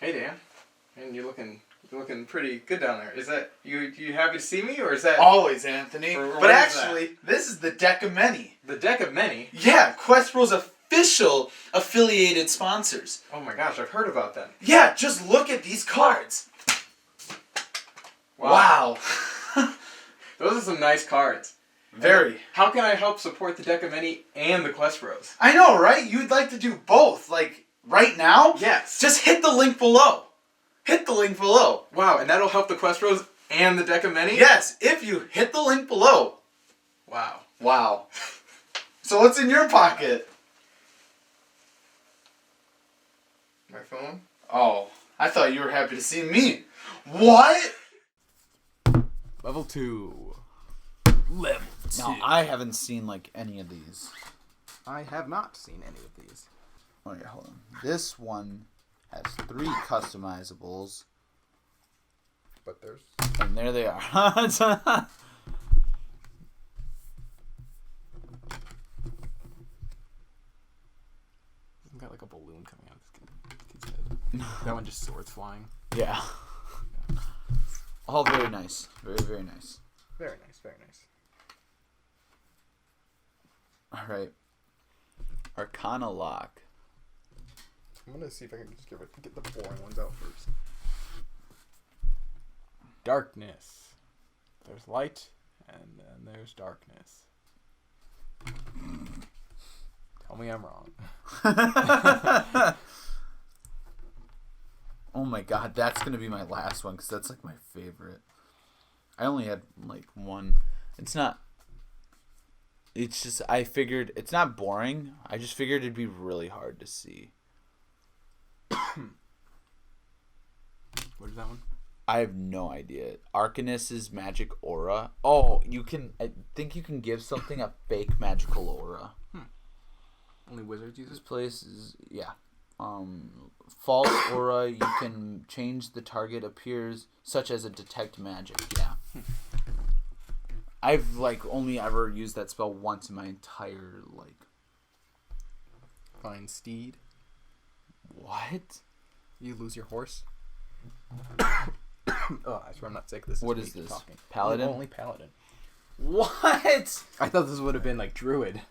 Hey Dan, and you're looking pretty good down there. Is that you happy to see me, or is that Always, Anthony. Or But what is actually, this is the deck of many. the deck of many? Yeah, Quest Pro's official affiliated sponsors. Oh my gosh, I've heard about them. Yeah, just look at these cards. Wow. Those are some nice cards. Very. How can I help support the deck of many and the Quest Bros? I know, right? You'd like to do both, like right now? Yes. Just hit the link below. Hit the link below. Wow, and that'll help the Quest Bros and the deck of many? Yes, if you hit the link below. Wow. Wow. So what's in your pocket? My phone? Oh, I thought you were happy to see me. What? Level 2. Level 2. Now, I haven't seen, like, any of these. I have not seen any of these. Oh, yeah, hold on. This one has 3 customizables. But there's... And there they are. I've got like a balloon coming out of this kid's head. That one just swords flying. Yeah. All very nice. Very, very nice. Very nice, very nice. All right. Arcana Lock. I'm gonna see if I can just get the boring ones out first. Darkness. There's light, and then there's darkness. Tell me I'm wrong. Oh my god, that's going to be my last one because that's like my favorite. I only had like one. It's just, I figured, it's not boring. I just figured it'd be really hard to see. What is that one? I have no idea. Arcanist's magic aura. Oh, I think you can give something a fake magical aura. Only wizards use This it? place is, yeah. False aura, you can change the target appears, such as a detect magic. Yeah. I've like only ever used that spell once in my entire like. Find steed. What? You lose your horse. Oh, I swear I'm not sick. What is this? Paladin? Only paladin. What? I thought this would have been like druid.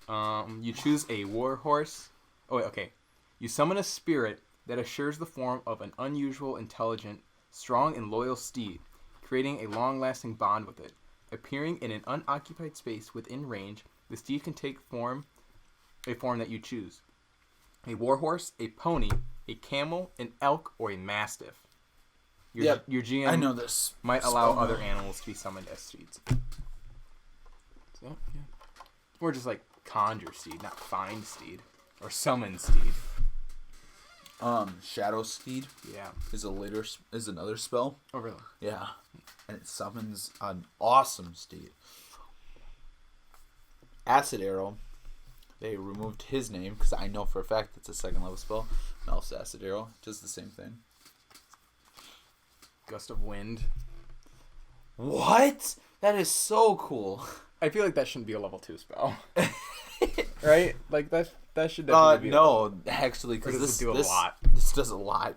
You choose a war horse. Oh, wait, okay. You summon a spirit that assures the form of an unusual, intelligent, strong, and loyal steed, creating a long-lasting bond with it. Appearing in an unoccupied space within range, the steed can take a form that you choose. A war horse, a pony, a camel, an elk, or a mastiff. Your GM I know this. might allow other animals to be summoned as steeds. So, yeah. Or just like conjure steed, not find steed. Or summon steed. Shadow Steed Yeah. is another spell. Oh, really? Yeah. And it summons an awesome steed. Acid Arrow. They removed his name because I know for a fact it's a 2nd level spell. Melf's Acid Arrow does the same thing. Gust of wind. What? That is so cool. I feel like that shouldn't be a level 2 spell. Right? Like that should definitely be no, actually, because this do a lot. This does a lot.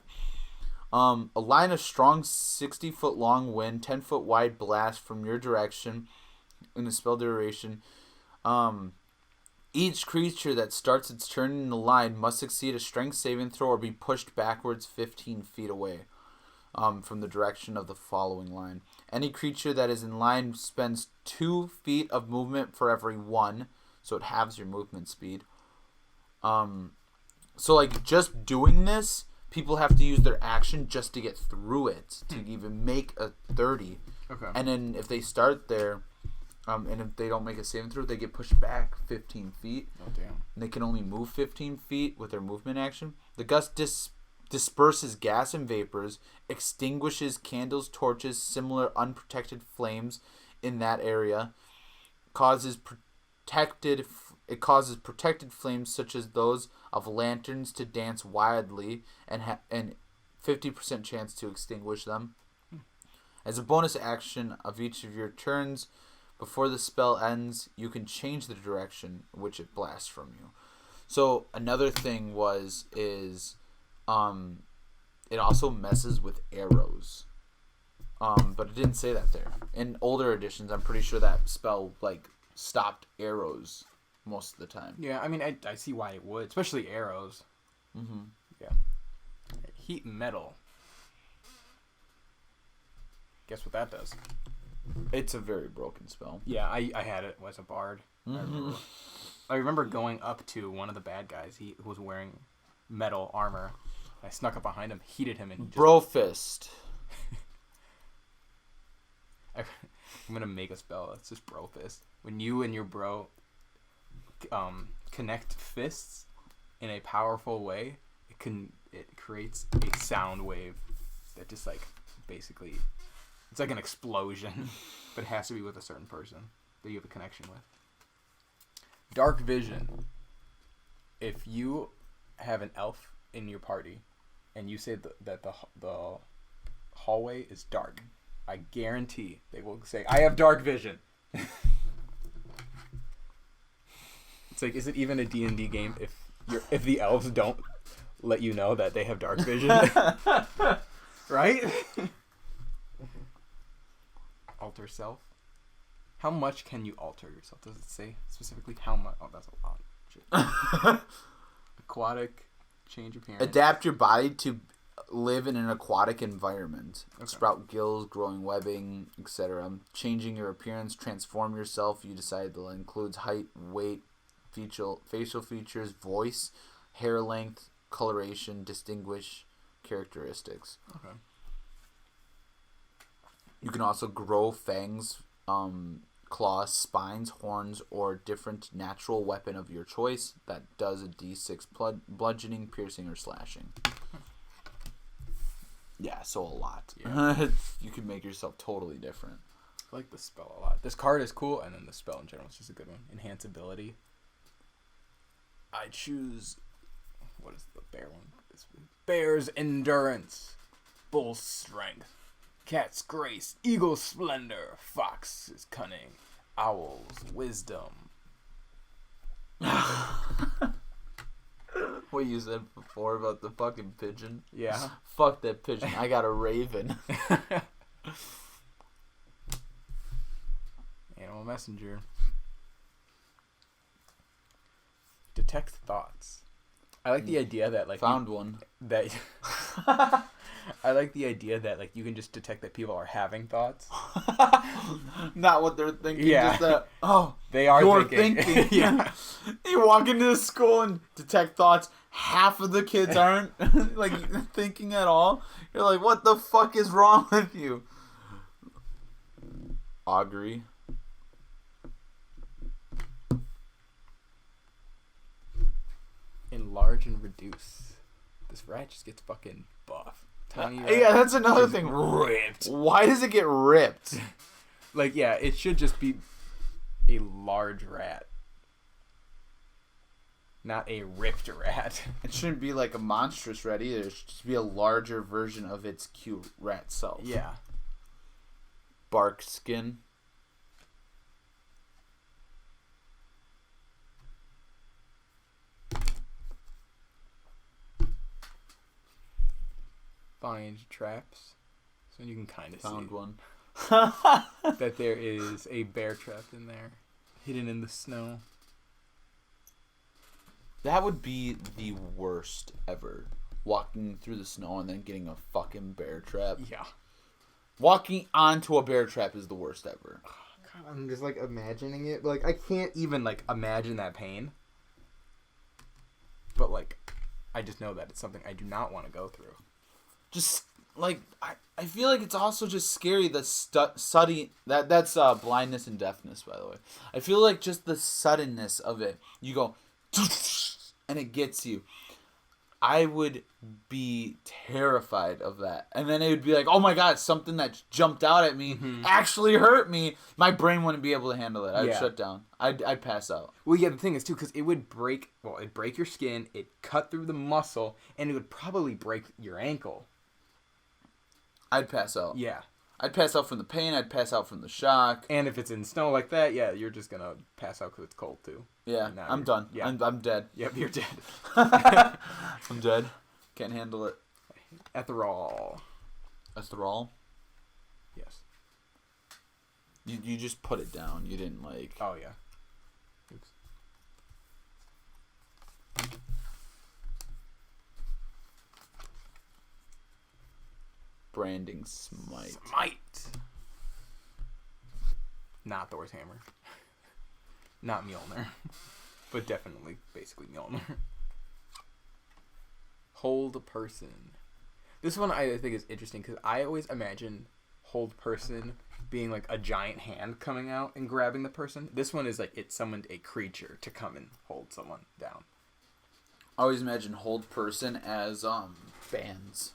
A line of strong 60-foot long wind, 10-foot wide blast from your direction in the spell duration. Each creature that starts its turn in the line must succeed a strength saving throw or be pushed backwards 15 feet away from the direction of the following line. Any creature that is in line spends 2 feet of movement for every 1, so it halves your movement speed. So like just doing this, people have to use their action just to get through it to even make a 30. Okay. And then if they start there, and if they don't make a saving throw, they get pushed back 15 feet. Oh, damn. And they can only move 15 feet with their movement action. The gust disperses gas and vapors, extinguishes candles, torches, similar unprotected flames in that area, causes protected flames such as those of lanterns to dance wildly and 50% chance to extinguish them. As a bonus action of each of your turns, before the spell ends, you can change the direction in which it blasts from you. So another thing is It also messes with arrows. But it didn't say that there. In older editions, I'm pretty sure that spell like stopped arrows most of the time. Yeah, I mean, I see why it would, especially arrows. Mm-hmm. Yeah. Heat metal. Guess what that does? It's a very broken spell. Yeah, I had it as a bard. Mm-hmm. I remember going up to one of the bad guys. He was wearing metal armor. I snuck up behind him, heated him, and he just... Bro fist. I'm gonna make a spell. It's just bro fist. When you and your bro connect fists in a powerful way, it creates a sound wave that just like basically it's like an explosion, but it has to be with a certain person that you have a connection with. Dark vision. If you have an elf in your party and you say that the hallway is dark, I guarantee they will say, I have dark vision. It's like, is it even a D&D game if the elves don't let you know that they have dark vision? Right? Alter self. How much can you alter yourself? Does it say specifically how much? Oh, that's a lot. Shit. Aquatic, change appearance. Adapt your body to live in an aquatic environment. Okay. Sprout gills, growing webbing, etc. Changing your appearance, transform yourself. You decide that includes height, weight, facial features, voice, hair length, coloration, distinguish characteristics. Okay. You can also grow fangs, claws, spines, horns, or different natural weapon of your choice that does a d6 bludgeoning, piercing, or slashing. Yeah, so a lot. Yeah. You can make yourself totally different. I like this spell a lot. This card is cool, and then the spell in general is just a good one. Enhance ability. I choose... What is the bear one? Bear's endurance. Bull's strength. Cat's grace. Eagle's splendor. Fox's cunning. Owl's wisdom. What you said before about the fucking pigeon? Yeah. Fuck that pigeon. I got a raven. Animal messenger. Detect thoughts. I like the idea that like Found one. that I like the idea that like you can just detect that people are having thoughts. Not what they're thinking. Yeah. Just that, oh, They are you're thinking. Yeah. You walk into the school and detect thoughts. Half of the kids aren't like thinking at all. You're like, what the fuck is wrong with you? Augury. Enlarge and reduce. This rat just gets fucking buff. Tiny rat. Yeah, that's another thing. Ripped. Why does it get ripped? Like, yeah, it should just be a large rat. Not a ripped rat. It shouldn't be like a monstrous rat either. It should just be a larger version of its cute rat self. Yeah. Bark skin. Find traps. So you can kind of see Found one. that there is a bear trapped in there. Hidden in the snow. That would be the worst ever. Walking through the snow and then getting a fucking bear trap. Yeah. Walking onto a bear trap is the worst ever. God, I'm just like imagining it. Like I can't even like imagine that pain. But like, I just know that it's something I do not want to go through. Just like I feel like it's also just scary the sudden that's blindness and deafness, by the way. I feel like just the suddenness of it. You go and it gets you. I would be terrified of that. And then it would be like, oh my god, something that jumped out at me actually hurt me. My brain wouldn't be able to handle it. I'd Yeah. shut down. I'd pass out. Well, yeah, the thing is, too, because it would break... Well, it'd break your skin, it'd cut through the muscle, and it would probably break your ankle. I'd pass out. Yeah. I'd pass out from the pain. I'd pass out from the shock. And if it's in snow like that, yeah, you're just gonna pass out because it's cold, too. Yeah, Now I'm you're- done. yeah. I'm dead. Yep, you're dead. I'm dead. Can't handle it. Etherol. Esterol. Yes. You just put it down. You didn't like. Oh yeah. Oops. Branding smite. Smite. Not Thor's hammer. Not Mjolnir. But definitely, basically Mjolnir. Hold a person. This one I think is interesting because I always imagine hold person being like a giant hand coming out and grabbing the person. This one is like it summoned a creature to come and hold someone down. I always imagine hold person as bands,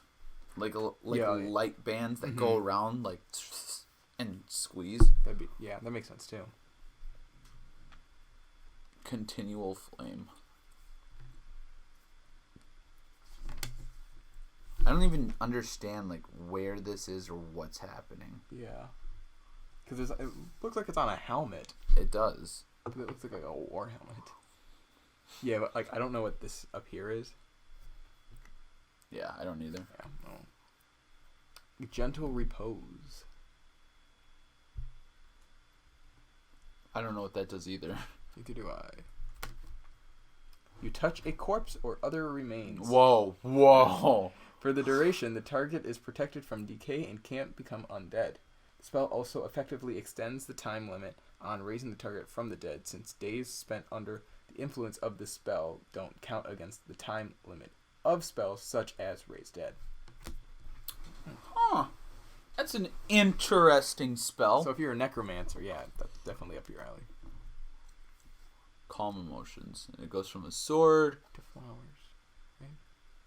like light bands that go around like and squeeze. That makes sense too. Continual flame. I don't even understand like where this is or what's happening. Yeah. Because it looks like it's on a helmet. It does. It looks like a war helmet. Yeah, but like I don't know what this up here is. Yeah, I don't either. Yeah, no. Gentle repose. I don't know what that does either. Neither do I. You touch a corpse or other remains. Whoa. For the duration, the target is protected from decay and can't become undead. The spell also effectively extends the time limit on raising the target from the dead, since days spent under the influence of the spell don't count against the time limit of spells such as Raise Dead. Huh. That's an interesting spell. So if you're a necromancer, yeah, that's definitely up your alley. Calm emotions. And it goes from a sword To flowers. Right?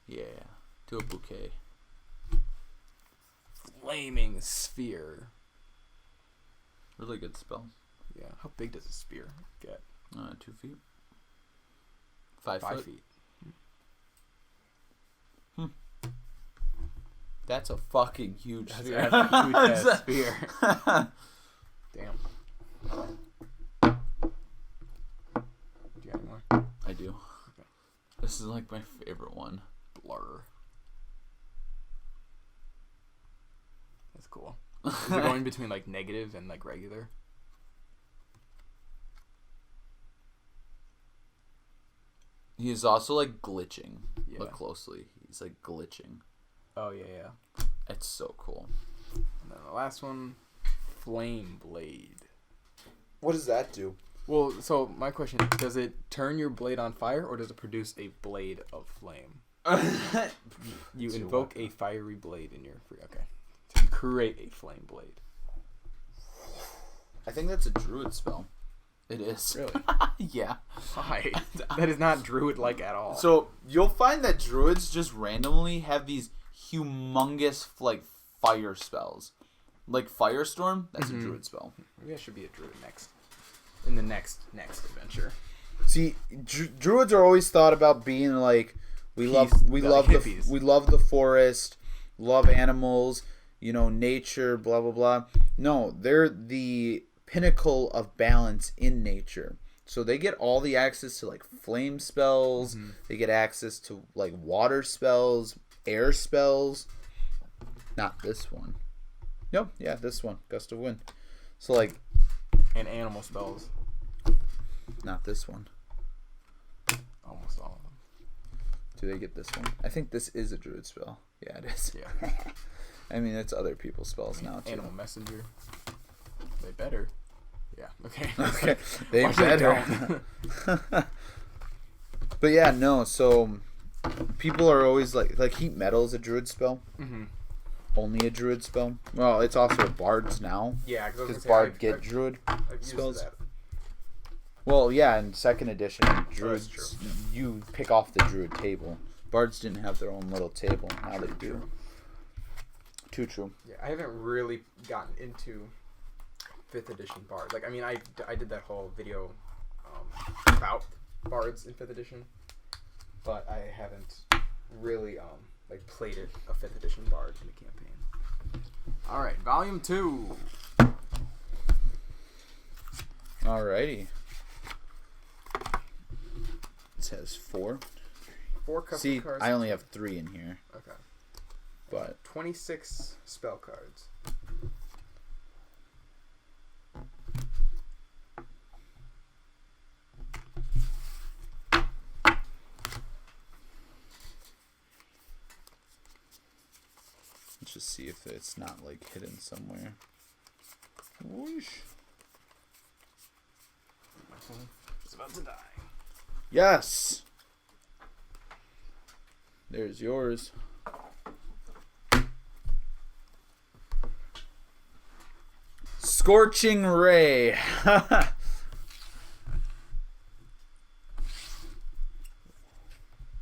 yeah, to a bouquet. Flaming sphere. Really good spell. Yeah. How big does a spear get? 2 feet. 5 5 foot. feet. That's a fucking huge That's spear. a huge ass spear. Damn. Do you got any more? I do. Okay. This is like my favorite one. Blur. That's cool. Is it going between like negative and like regular? He is also like glitching. Yeah. Look closely. He's like glitching. Oh yeah. It's so cool. And then the last one, Flame Blade. What does that do? Well, so my question is, does it turn your blade on fire or does it produce a blade of flame? You It's your invoke a fiery blade in your free. Okay. So you create a flame blade. I think that's a druid spell. It is. Really? Yeah. Why? That is not druid like at all. So you'll find that druids just randomly have these humongous like fire spells. Like Firestorm, that's a druid spell. Maybe I should be a druid next. In the next adventure. See, druids are always thought about being like we love hippies. we love the forest, love animals, nature, blah blah blah. No, they're the pinnacle of balance in nature. So they get all the access to like flame spells, they get access to like water spells, air spells. Not this one. No, yeah, this one, Gust of Wind. So like And animal spells. not this one. Almost all of them. Do they get this one? I think this is a druid spell. Yeah, it is. Yeah. I mean, it's other people's spells now too. Animal messenger. They better. Yeah. Okay. Okay, they Watch they better. don't. But yeah, no. So people are always like heat metal is a druid spell. Mhm. Only a druid spell. Well, it's also a bard's now. Yeah, Because bard get druid I've used spells. that. Well, yeah, in second edition, that's druids true. you pick off the druid table. Bards didn't have their own little table. Now they do. Too true. Yeah, I haven't really gotten into 5th edition Bard. Like, I mean, I did that whole video about Bards in 5th edition, but I haven't really like played it a 5th edition Bard in the campaign. All right, Volume 2. Alrighty. It says 4. 4 custom See, cards. I only have 3 in here, Okay. but 26 spell cards. let's just see if it's not like hidden somewhere. Whoosh. It's about to die. Yes. There's yours. Scorching Ray.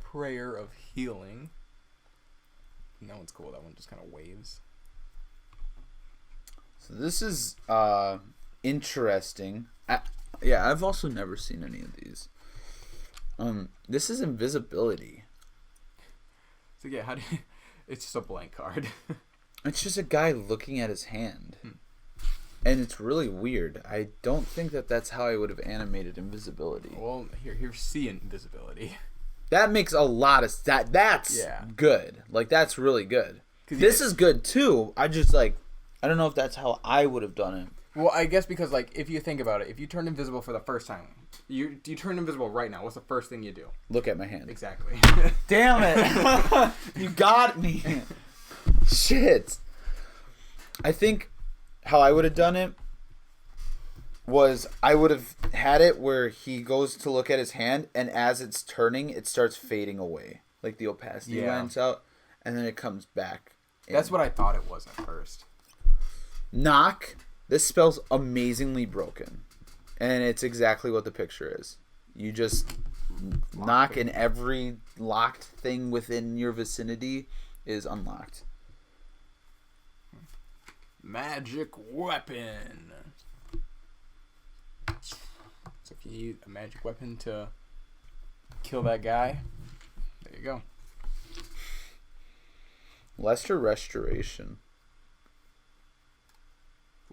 Prayer of Healing. That one's cool. That one just kind of waves. So this is interesting. Yeah, I've also never seen any of these. This is invisibility. So yeah, how do you... It's just a blank card. It's just a guy looking at his hand. And it's really weird. I don't think that that's how I would have animated invisibility. Well, here's see invisibility. That makes a lot of that's Yeah. good. Like that's really good. 'Cause This yeah. is good too. I just like I don't know if that's how I would have done it. Well, I guess because like if you think about it, if you turn invisible for the first time, you turn invisible right now. What's the first thing you do? Look at my hand. Exactly. Damn it. You got me. Shit. I think how I would have done it was I would have had it where he goes to look at his hand, and as it's turning, it starts fading away. Like the opacity Yeah. lines out, and then it comes back. That's what I thought it was at first. Knock. This spell's amazingly broken. And it's exactly what the picture is. You just knock, and every locked thing within your vicinity is unlocked. Magic weapon. So if you use a magic weapon to kill that guy, there you go. Lesser Restoration.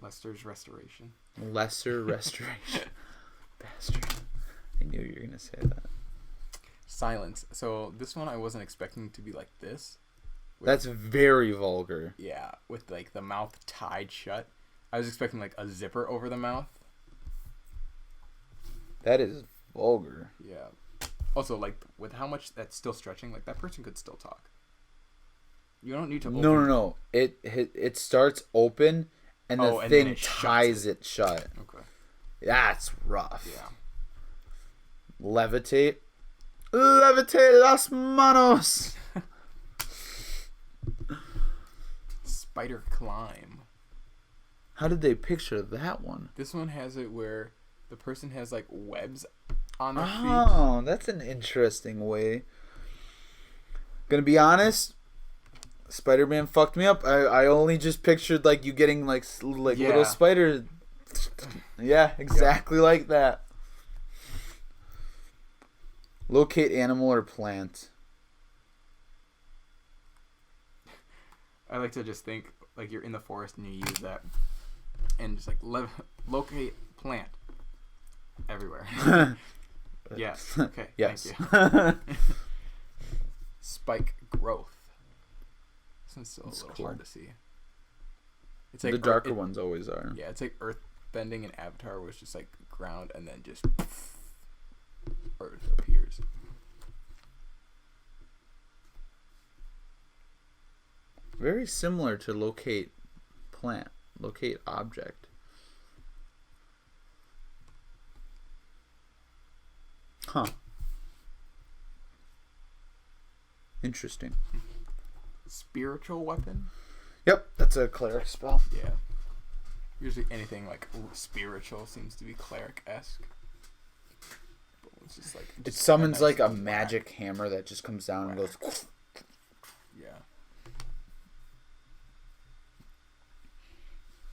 Lester's Restoration. Lesser Restoration. Bastard. I knew you were going to say that. Silence. So this one I wasn't expecting to be like this. That's very vulgar. Yeah, with like the mouth tied shut. I was expecting like a zipper over the mouth. That is vulgar. Yeah. Also, like with how much that's still stretching, like that person could still talk. You don't need to. Open No. It starts open, and the and then thing it shuts ties it shut. Okay. That's rough. Yeah. Levitate. Levitate las manos. Spider climb. How did they picture that one? This one has it where the person has like webs on their feet. Oh, that's an interesting way. Gonna be honest, Spider-Man fucked me up. I only just pictured like you getting like Yeah. little spider. Yeah, exactly like that. Locate animal or plant. I like to just think like you're in the forest and you use that, and just like locate plant everywhere. Yes. Okay. Yes. Thank you. Spike growth. This one's still That's a little cool. hard to see. It's like The darker ones always are. Yeah, it's like earth bending in Avatar, where it's just like ground and then just earth appears. Very similar to locate plant, locate object. Huh. Interesting. Spiritual weapon. Yep, that's a cleric spell. Yeah. Usually anything like spiritual seems to be cleric-esque. But it's just like It just summons nice like a whack. magic hammer that just comes down and goes. Yeah.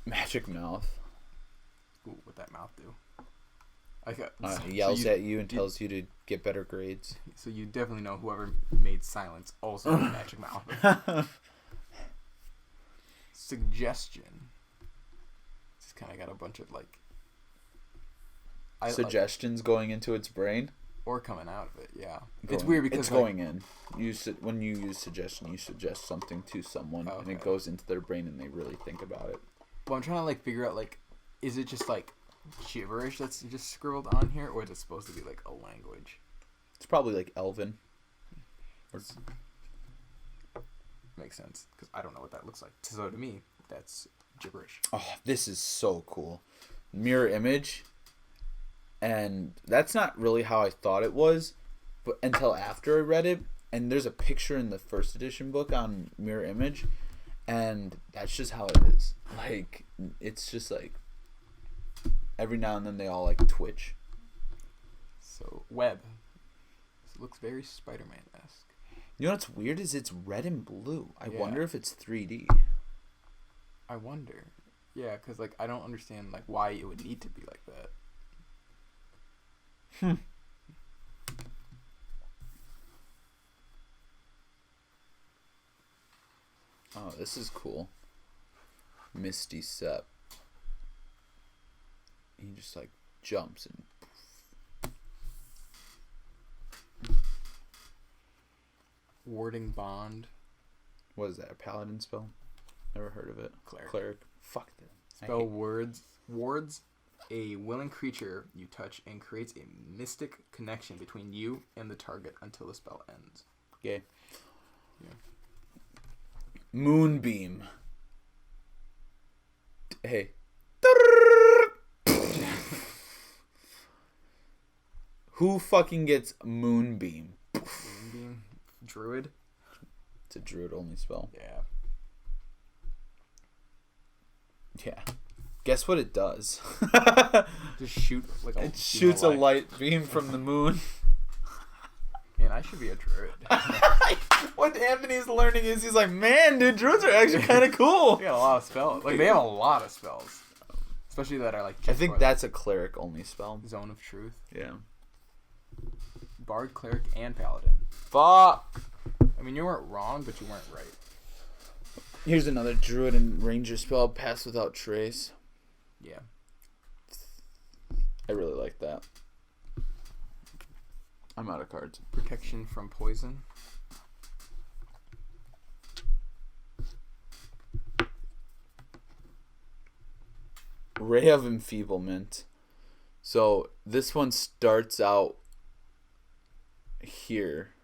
Magic mouth. Ooh, what that mouth do? I got. It yells at you and tells you to get better grades. So you definitely know whoever made silence also had a magic mouth. Suggestion. Just kind of got a bunch of like. Suggestions going into its brain. Or coming out of it, yeah. It's weird because it's going in. When you use suggestion, you suggest something to someone, and it goes into their brain, and they really think about it. But I'm trying to like figure out like, is it just like gibberish that's just scribbled on here, or is it supposed to be like a language? It's probably like Elven. Makes sense because I don't know what that looks like. So to me, that's gibberish. Oh, this is so cool. Mirror image. And that's not really how I thought it was, but until after I read it. And there's a picture in the first edition book on mirror image, and that's just how it is. Like, it's just like every now and then they all like twitch. So web. This looks very Spider-Man-esque. You know what's weird is it's red and blue. I wonder if it's 3D. I wonder. Yeah, because like I don't understand like why it would need to be like that. Oh, this is cool. Misty Step. He just like jumps and Warding Bond. what is that? A paladin spell? Never heard of it. Cleric. Fuck that. Spell wards a willing creature you touch and creates a mystic connection between you and the target until the spell ends. Okay. Yeah. Moonbeam. Hey. Who fucking gets Moonbeam? Moonbeam. Druid. It's a druid only spell. Yeah. Yeah. Guess what it does? Just shoot like a. It shoots a light beam from the moon. Man, I should be a druid. What Anthony's learning is he's like, man, dude, druids are actually kind of cool. They got a lot of spells. Like they have a lot of spells, especially that are like. I think that's a cleric only spell. Zone of Truth. Yeah. Bard, cleric, and paladin. Fuck. I mean, you weren't wrong, but you weren't right. Here's another druid and ranger spell, Pass Without Trace. Yeah. I really like that. I'm out of cards. Protection from poison. Ray of Enfeeblement. So this one starts out here,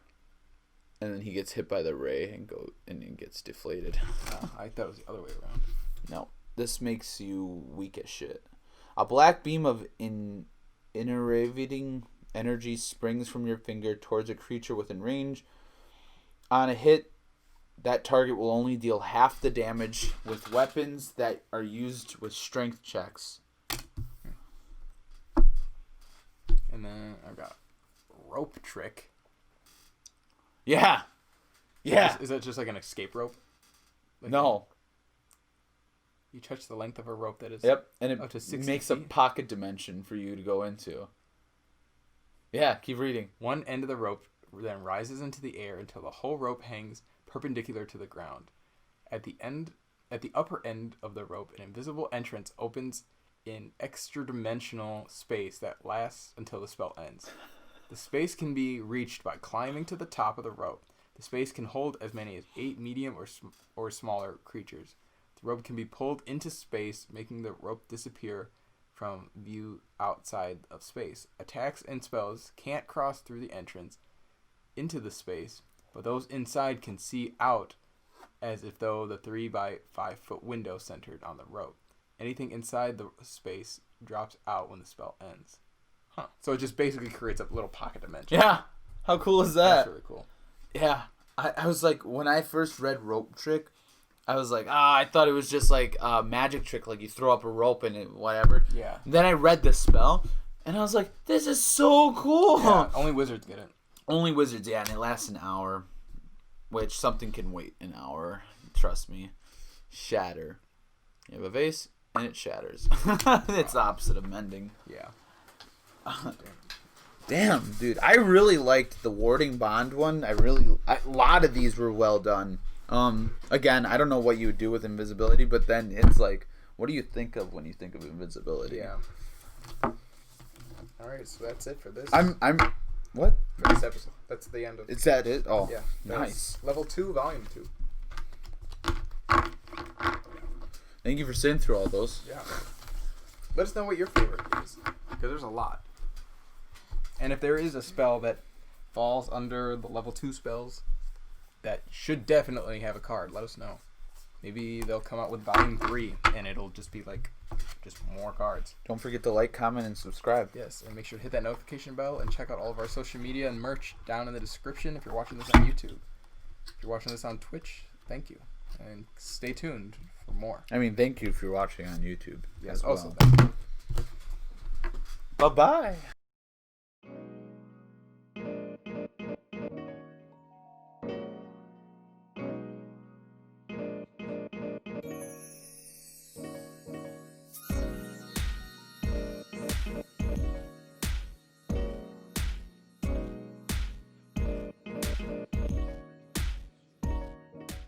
and then he gets hit by the ray and he gets deflated. I thought it was the other way around. No, this makes you weak as shit. A black beam of innervating energy springs from your finger towards a creature within range. On a hit, that target will only deal half the damage with weapons that are used with strength checks. And then I've got rope trick. Yeah. Yeah. Is that just like an escape rope? Like No. You touch the length of a rope that is. Yep. And up to it 60 makes a feet. pocket dimension for you to go into. Yeah, keep reading. One end of the rope then rises into the air until the whole rope hangs perpendicular to the ground. At the upper end of the rope, an invisible entrance opens in extra-dimensional space that lasts until the spell ends. The space can be reached by climbing to the top of the rope. The space can hold as many as 8 medium or smaller creatures. The rope can be pulled into space, making the rope disappear from view outside of space. Attacks and spells can't cross through the entrance into the space, but those inside can see out as if though the 3 by 5 foot window centered on the rope. Anything inside the space drops out when the spell ends. Huh. So it just basically creates a little pocket dimension. Yeah. How cool is that? That's really cool. Yeah. I was like, when I first read Rope Trick, I was like, I thought it was just like a magic trick, like you throw up a rope and it, whatever. Yeah. Then I read the spell, and I was like, this is so cool. Yeah, only wizards get it. Only wizards, yeah, and it lasts an hour, which something can wait an hour. Trust me. Shatter. You have a vase, and it shatters. It's the opposite of mending. Yeah. Damn, dude. I really liked the Warding Bond one. A lot of these were well done. Again, I don't know what you would do with invisibility, but then it's like, what do you think of when you think of invisibility? Yeah. All right, so that's it for this. What? for this episode. That's the end of it. Is that it? Oh, Yeah. nice. that's Level 2, Volume 2. Thank you for sitting through all those. Yeah. Let us know what your favorite is. Because there's a lot. And if there is a spell that falls under the level 2 spells that should definitely have a card, let us know. Maybe they'll come out with Volume 3 and it'll just be like just more cards. Don't forget to like, comment, and subscribe. Yes, and make sure to hit that notification bell and check out all of our social media and merch down in the description if you're watching this on YouTube. If you're watching this on Twitch, thank you. And stay tuned for more. I mean, thank you if you're watching on YouTube. Yes, as well. also thank you. Bye-bye.